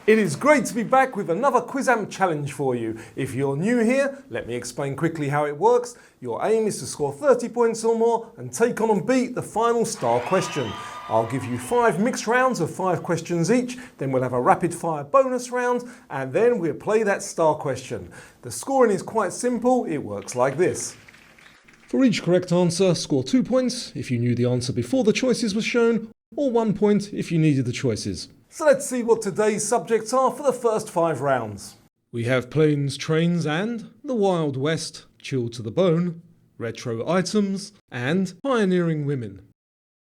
It is great to be back with another Quizamp challenge for you. If you're new here, let me explain quickly how it works. Your aim is to score 30 points or more and take on and beat the final star question. I'll give you 5 mixed rounds of 5 questions each, then we'll have a rapid fire bonus round, and then we'll play that star question. The scoring is quite simple, it works like this. For each correct answer, score 2 points if you knew the answer before the choices were shown, or 1 point if you needed the choices. So let's see what today's subjects are for the first 5 rounds. We have planes, trains and the Wild West, chilled to the bone, retro items and pioneering women.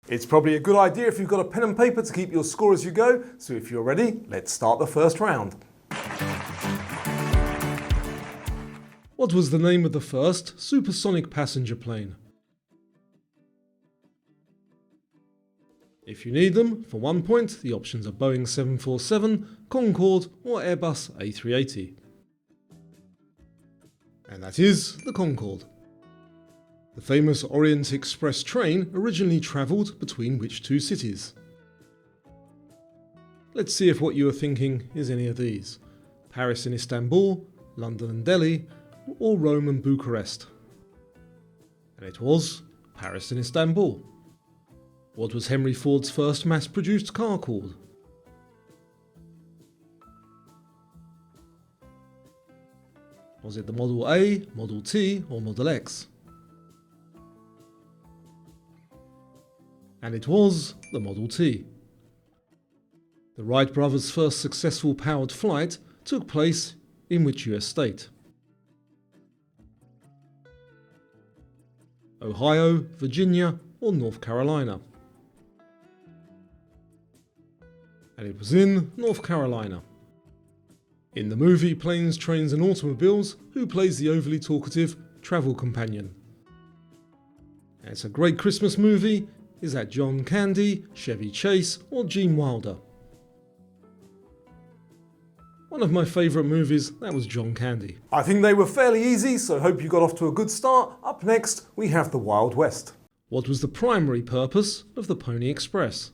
It's probably a good idea if you've got a pen and paper to keep your score as you go, so if you're ready, let's start the first round. What was the name of the first supersonic passenger plane? If you need them, for 1 point, the options are Boeing 747, Concorde or Airbus A380. And that is the Concorde. The famous Orient Express train originally travelled between which 2 cities? Let's see if what you are thinking is any of these. Paris and Istanbul, London and Delhi, or Rome and Bucharest. And it was Paris and Istanbul. What was Henry Ford's first mass-produced car called? Was it the Model A, Model T or Model X? And it was the Model T. The Wright brothers' first successful powered flight took place in which US state? Ohio, Virginia or North Carolina? And it was in North Carolina. In the movie Planes, Trains and Automobiles, who plays the overly talkative travel companion? And it's a great Christmas movie. Is that John Candy, Chevy Chase or Gene Wilder? One of my favourite movies, that was John Candy. I think they were fairly easy, so hope you got off to a good start. Up next, we have the Wild West. What was the primary purpose of the Pony Express?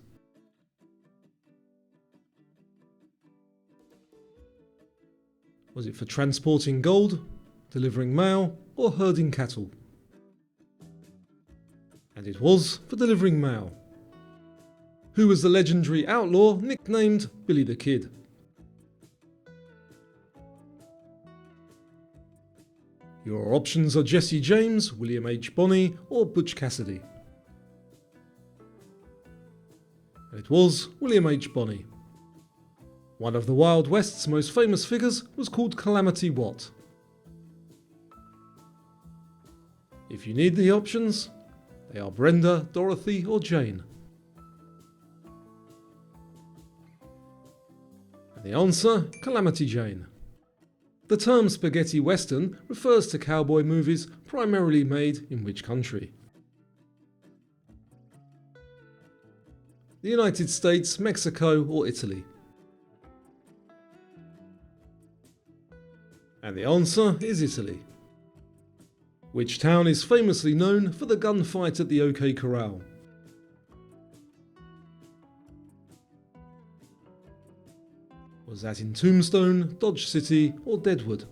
Was it for transporting gold, delivering mail, or herding cattle? And it was for delivering mail. Who was the legendary outlaw nicknamed Billy the Kid? Your options are Jesse James, William H. Bonney, or Butch Cassidy. And it was William H. Bonney. One of the Wild West's most famous figures was called Calamity what? If you need the options, they are Brenda, Dorothy or Jane. And the answer, Calamity Jane. The term spaghetti western refers to cowboy movies primarily made in which country? The United States, Mexico or Italy? And the answer is Italy. Which town is famously known for the gunfight at the OK Corral? Was that in Tombstone, Dodge City or Deadwood?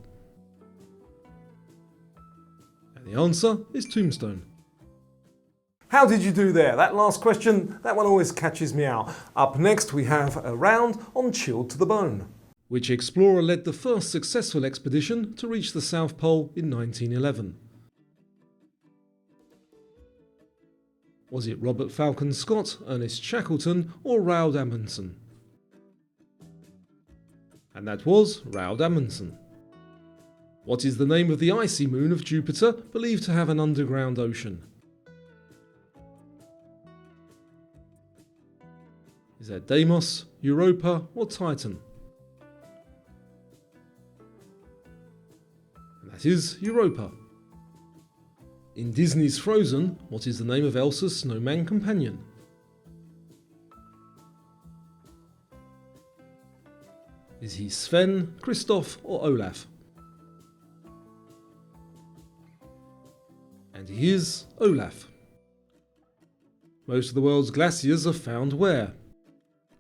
And the answer is Tombstone. How did you do there? That last question, that one always catches me out. Up next we have a round on Chilled to the Bone. Which explorer led the first successful expedition to reach the South Pole in 1911? Was it Robert Falcon Scott, Ernest Shackleton or Roald Amundsen? And that was Roald Amundsen. What is the name of the icy moon of Jupiter believed to have an underground ocean? Is that Deimos, Europa or Titan? And that is Europa. In Disney's Frozen, what is the name of Elsa's snowman companion? Is he Sven, Kristoff or Olaf? And he is Olaf. Most of the world's glaciers are found where?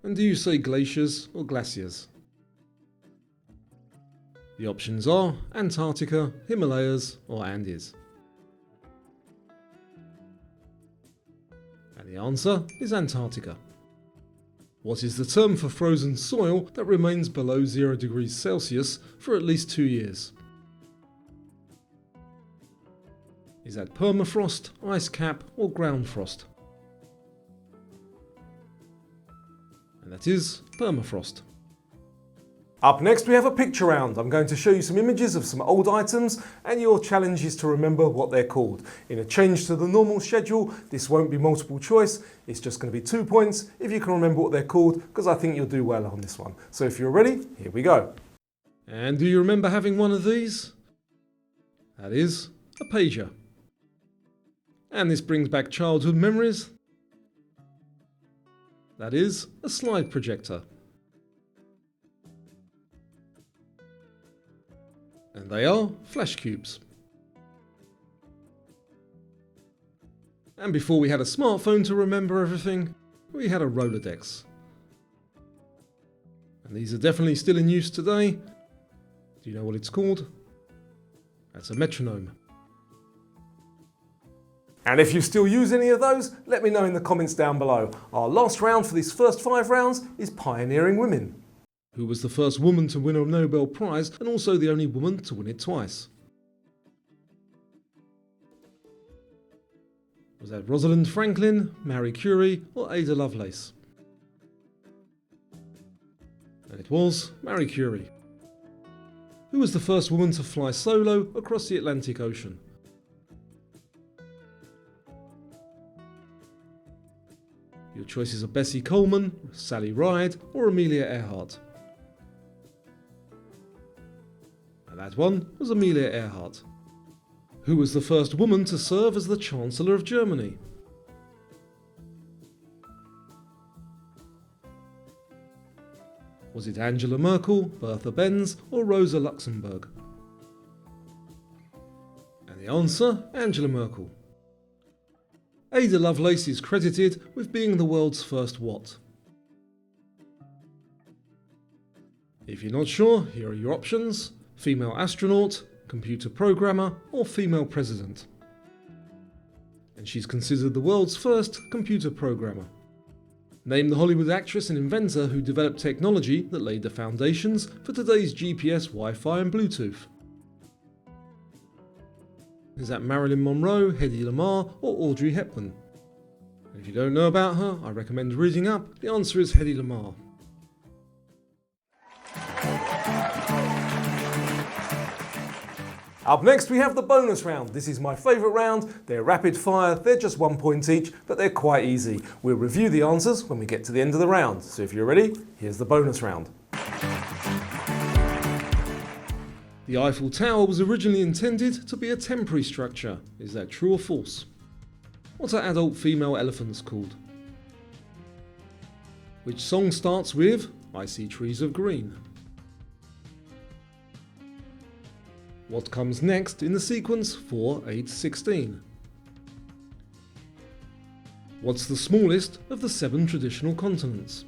And do you say glaciers or glaciers? The options are Antarctica, Himalayas or Andes. And the answer is Antarctica. What is the term for frozen soil that remains below 0 degrees Celsius for at least 2 years? Is that permafrost, ice cap or ground frost? And that is permafrost. Up next we have a picture round. I'm going to show you some images of some old items and your challenge is to remember what they're called. In a change to the normal schedule, this won't be multiple choice, it's just going to be 2 points if you can remember what they're called, because I think you'll do well on this one. So if you're ready, here we go. And do you remember having one of these? That is a pager. And this brings back childhood memories. That is a slide projector. And they are flash cubes. And before we had a smartphone to remember everything, we had a Rolodex. And these are definitely still in use today. Do you know what it's called? That's a metronome. And if you still use any of those, let me know in the comments down below. Our last round for these first 5 rounds is pioneering women. Who was the first woman to win a Nobel Prize and also the only woman to win it twice? Was that Rosalind Franklin, Marie Curie or Ada Lovelace? And it was Marie Curie. Who was the first woman to fly solo across the Atlantic Ocean? Your choices are Bessie Coleman, Sally Ride or Amelia Earhart. And that one was Amelia Earhart. Who was the first woman to serve as the Chancellor of Germany? Was it Angela Merkel, Bertha Benz or Rosa Luxemburg? And the answer, Angela Merkel. Ada Lovelace is credited with being the world's first what? If you're not sure, here are your options: female astronaut, computer programmer or female president. And she's considered the world's first computer programmer. Name the Hollywood actress and inventor who developed technology that laid the foundations for today's GPS, Wi-Fi and Bluetooth. Is that Marilyn Monroe, Hedy Lamarr or Audrey Hepburn? And if you don't know about her, I recommend reading up. The answer is Hedy Lamarr. Up next we have the bonus round. This is my favourite round. They're rapid fire, they're just 1 point each, but they're quite easy. We'll review the answers when we get to the end of the round. So if you're ready, here's the bonus round. The Eiffel Tower was originally intended to be a temporary structure. Is that true or false? What are adult female elephants called? Which song starts with "I see trees of green"? What comes next in the sequence 4, 8, 16? What's the smallest of the 7 traditional continents?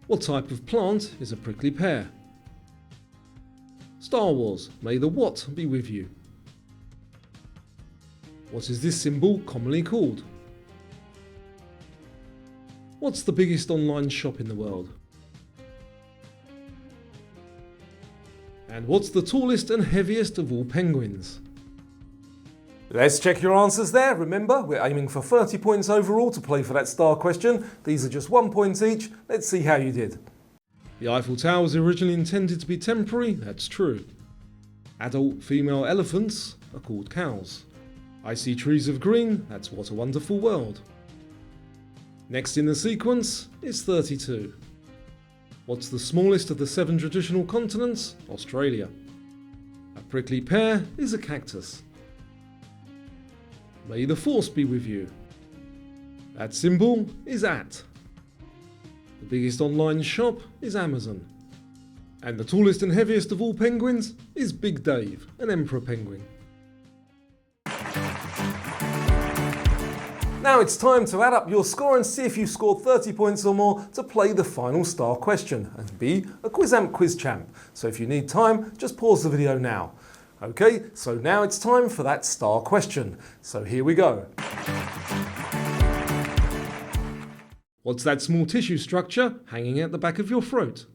What type of plant is a prickly pear? Star Wars, may the what be with you. What is this symbol commonly called? What's the biggest online shop in the world? And what's the tallest and heaviest of all penguins? Let's check your answers there. Remember, we're aiming for 30 points overall to play for that star question. These are just 1 point each. Let's see how you did. The Eiffel Tower was originally intended to be temporary. That's true. Adult female elephants are called cows. I see trees of green. That's What a Wonderful World. Next in the sequence is 32. What's the smallest of the 7 traditional continents? Australia. A prickly pear is a cactus. May the force be with you. That symbol is at. The biggest online shop is Amazon. And the tallest and heaviest of all penguins is Big Dave, an emperor penguin. Now it's time to add up your score and see if you scored 30 points or more to play the final star question and be a Quizamp quiz champ. So if you need time, just pause the video now. Okay, so now it's time for that star question. So here we go. What's that small tissue structure hanging at the back of your throat?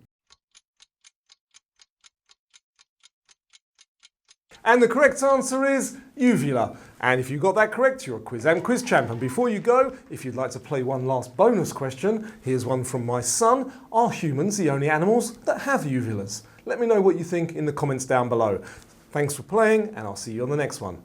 And the correct answer is uvula. And if you got that correct, you're a Quizamp quiz champ. And before you go, if you'd like to play one last bonus question, here's one from my son. Are humans the only animals that have uvulas? Let me know what you think in the comments down below. Thanks for playing, and I'll see you on the next one.